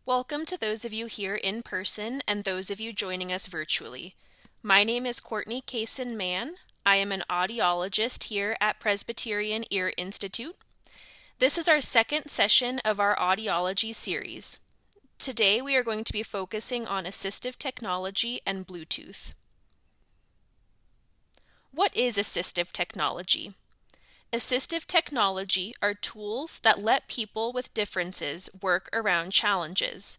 Welcome to those of you here in person and those of you joining us virtually. My name is Courtney Kaysen-Mann. I am an audiologist here at Presbyterian Ear Institute. This is our second session of our Audiology series. Today we are going to be focusing on assistive technology and Bluetooth. What is assistive technology? Assistive technology are tools that let people with differences work around challenges.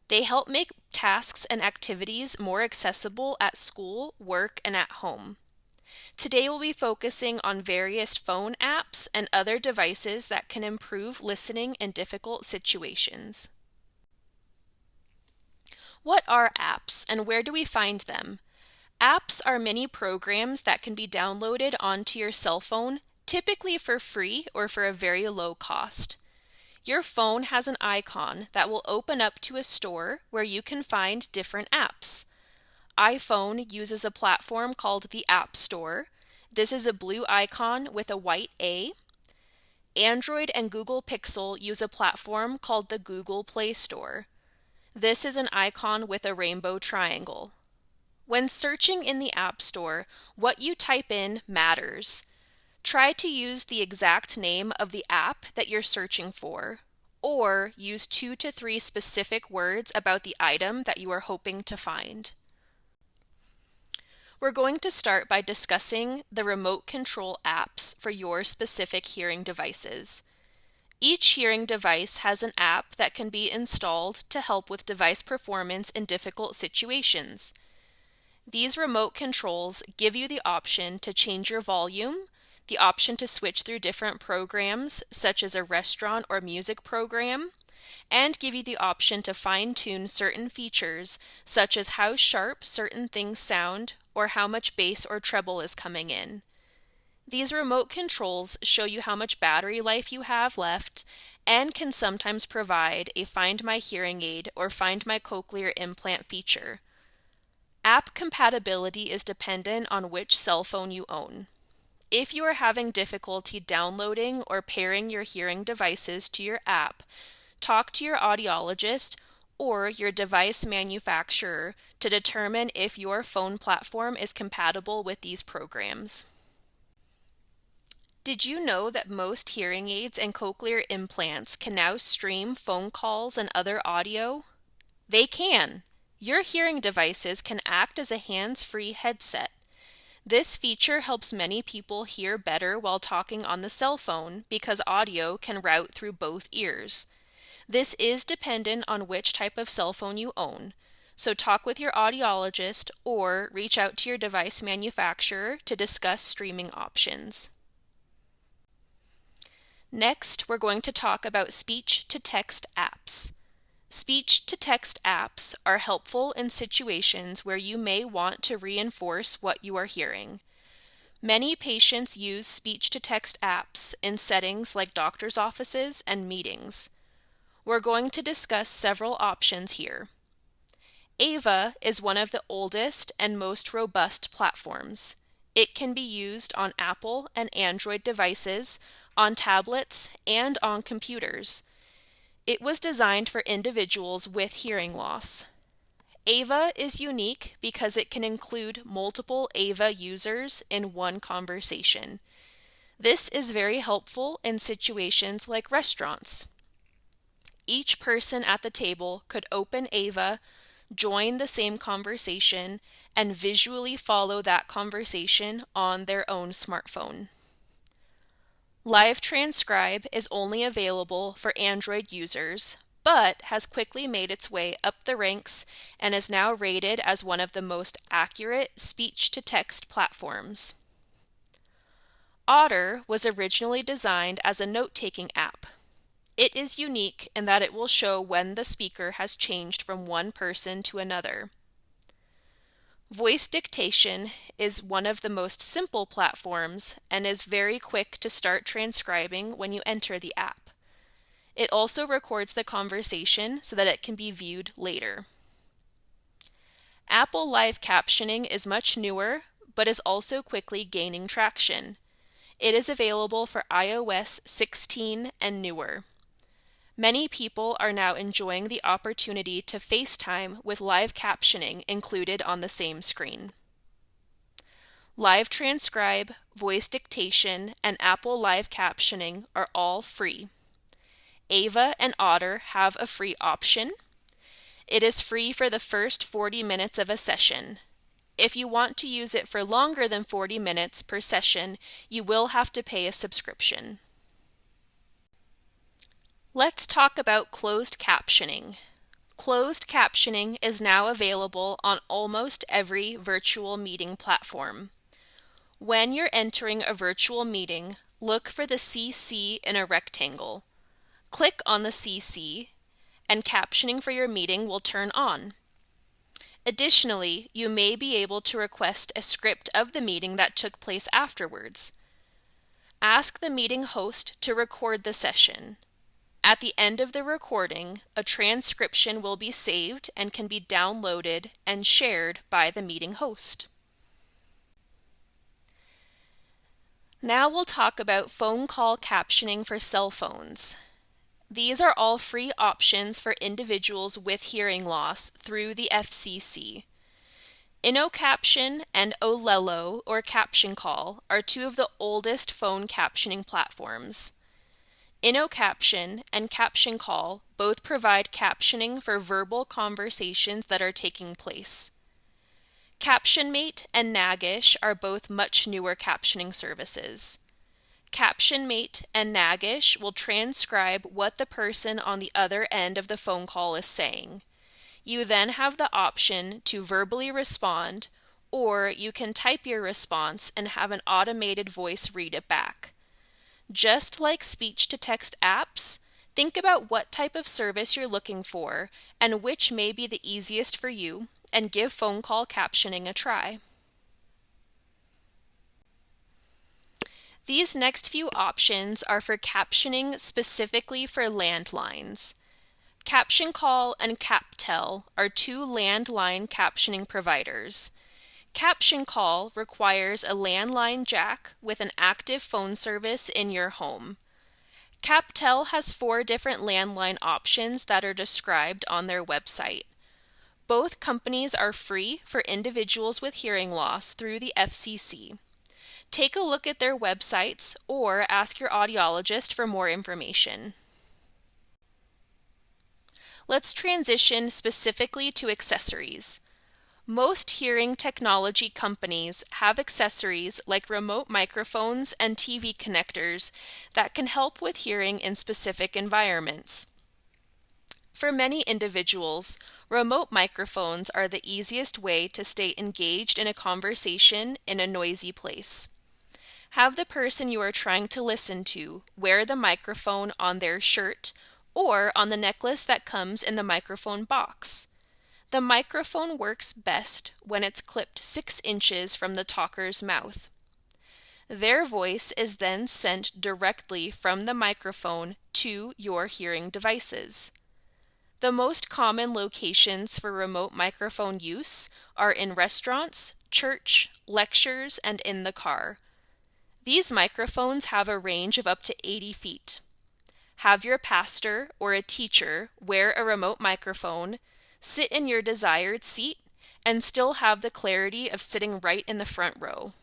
They help make tasks and activities more accessible at school, work, and at home. Today we'll be focusing on various phone apps and other devices that can improve listening in difficult situations. What are apps and where do we find them? Apps are mini programs that can be downloaded onto your cell phone, typically for free or for a very low cost. Your phone has an icon that will open up to a store where you can find different apps. iPhone uses a platform called the App Store. This is a blue icon with a white A. Android and Google Pixel use a platform called the Google Play Store. This is an icon with a rainbow triangle. When searching in the App Store, what you type in matters. Try to use the exact name of the app that you're searching for, or use 2 to 3 specific words about the item that you are hoping to find. We're going to start by discussing the remote control apps for your specific hearing devices. Each hearing device has an app that can be installed to help with device performance in difficult situations. These remote controls give you the option to change your volume, the option to switch through different programs, such as a restaurant or music program, and give you the option to fine-tune certain features, such as how sharp certain things sound or how much bass or treble is coming in. These remote controls show you how much battery life you have left and can sometimes provide a Find My Hearing Aid or Find My Cochlear Implant feature. App compatibility is dependent on which cell phone you own. If you are having difficulty downloading or pairing your hearing devices to your app, talk to your audiologist or your device manufacturer to determine if your phone platform is compatible with these programs. Did you know that most hearing aids and cochlear implants can now stream phone calls and other audio? They can! Your hearing devices can act as a hands-free headset. This feature helps many people hear better while talking on the cell phone because audio can route through both ears. This is dependent on which type of cell phone you own, so talk with your audiologist or reach out to your device manufacturer to discuss streaming options. Next, we're going to talk about speech-to-text apps. Speech-to-text apps are helpful in situations where you may want to reinforce what you are hearing. Many patients use speech-to-text apps in settings like doctor's offices and meetings. We're going to discuss several options here. Ava is one of the oldest and most robust platforms. It can be used on Apple and Android devices, on tablets, and on computers. It was designed for individuals with hearing loss. Ava is unique because it can include multiple Ava users in one conversation. This is very helpful in situations like restaurants. Each person at the table could open Ava, join the same conversation, and visually follow that conversation on their own smartphone. Live Transcribe is only available for Android users, but has quickly made its way up the ranks and is now rated as one of the most accurate speech-to-text platforms. Otter was originally designed as a note-taking app. It is unique in that it will show when the speaker has changed from one person to another. Voice dictation is one of the most simple platforms and is very quick to start transcribing when you enter the app. It also records the conversation so that it can be viewed later. Apple Live Captioning is much newer, but is also quickly gaining traction. It is available for iOS 16 and newer. Many people are now enjoying the opportunity to FaceTime with live captioning included on the same screen. Live Transcribe, Voice Dictation, and Apple Live Captioning are all free. Ava and Otter have a free option. It is free for the first 40 minutes of a session. If you want to use it for longer than 40 minutes per session, you will have to pay a subscription. Let's talk about closed captioning. Closed captioning is now available on almost every virtual meeting platform. When you're entering a virtual meeting, look for the CC in a rectangle. Click on the CC, and captioning for your meeting will turn on. Additionally, you may be able to request a script of the meeting that took place afterwards. Ask the meeting host to record the session. At the end of the recording, a transcription will be saved and can be downloaded and shared by the meeting host. Now we'll talk about phone call captioning for cell phones. These are all free options for individuals with hearing loss through the FCC. InnoCaption and Olelo, or Caption Call, are two of the oldest phone captioning platforms. InnoCaption and Caption Call both provide captioning for verbal conversations that are taking place. CaptionMate and Nagish are both much newer captioning services. CaptionMate and Nagish will transcribe what the person on the other end of the phone call is saying. You then have the option to verbally respond, or you can type your response and have an automated voice read it back. Just like speech-to-text apps, think about what type of service you're looking for and which may be the easiest for you, and give phone call captioning a try. These next few options are for captioning specifically for landlines. Caption Call and CapTel are two landline captioning providers. Caption Call requires a landline jack with an active phone service in your home. CapTel has 4 different landline options that are described on their website. Both companies are free for individuals with hearing loss through the FCC. Take a look at their websites or ask your audiologist for more information. Let's transition specifically to accessories. Most hearing technology companies have accessories like remote microphones and TV connectors that can help with hearing in specific environments. For many individuals, remote microphones are the easiest way to stay engaged in a conversation in a noisy place. Have the person you are trying to listen to wear the microphone on their shirt or on the necklace that comes in the microphone box. The microphone works best when it's clipped 6 inches from the talker's mouth. Their voice is then sent directly from the microphone to your hearing devices. The most common locations for remote microphone use are in restaurants, church, lectures, and in the car. These microphones have a range of up to 80 feet. Have your pastor or a teacher wear a remote microphone, sit in your desired seat, and still have the clarity of sitting right in the front row.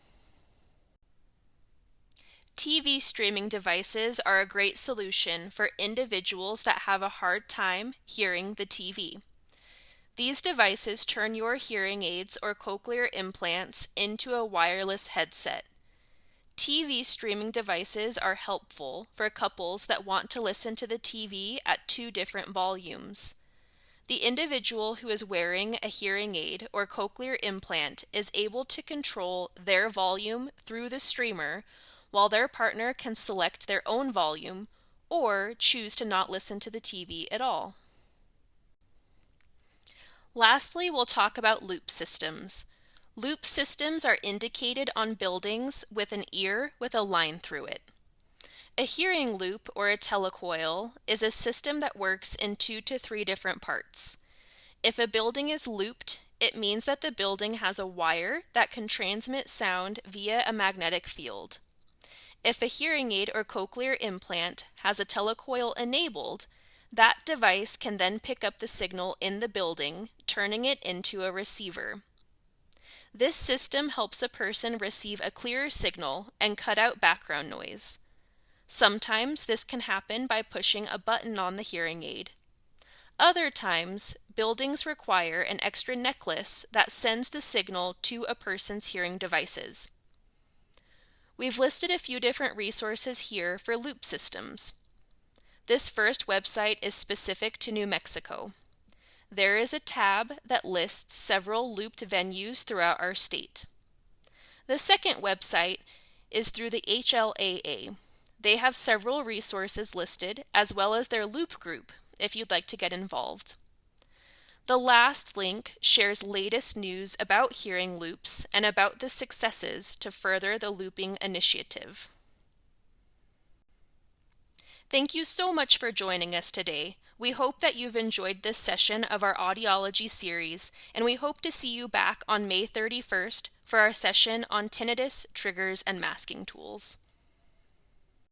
TV streaming devices are a great solution for individuals that have a hard time hearing the TV. These devices turn your hearing aids or cochlear implants into a wireless headset. TV streaming devices are helpful for couples that want to listen to the TV at 2 different volumes. The individual who is wearing a hearing aid or cochlear implant is able to control their volume through the streamer, while their partner can select their own volume or choose to not listen to the TV at all. Lastly, we'll talk about loop systems. Loop systems are indicated on buildings with an ear with a line through it. A hearing loop or a telecoil is a system that works in 2 to 3 different parts. If a building is looped, it means that the building has a wire that can transmit sound via a magnetic field. If a hearing aid or cochlear implant has a telecoil enabled, That device can then pick up the signal in the building, turning it into a receiver. This system helps a person receive a clearer signal and cut out background noise. Sometimes this can happen by pushing a button on the hearing aid. Other times, buildings require an extra necklace that sends the signal to a person's hearing devices. We've listed a few different resources here for loop systems. This first website is specific to New Mexico. There is a tab that lists several looped venues throughout our state. The second website is through the HLAA. They have several resources listed, as well as their loop group, if you'd like to get involved. The last link shares latest news about hearing loops and about the successes to further the looping initiative. Thank you so much for joining us today. We hope that you've enjoyed this session of our Audiology series, and we hope to see you back on May 31st for our session on tinnitus, triggers, and masking tools.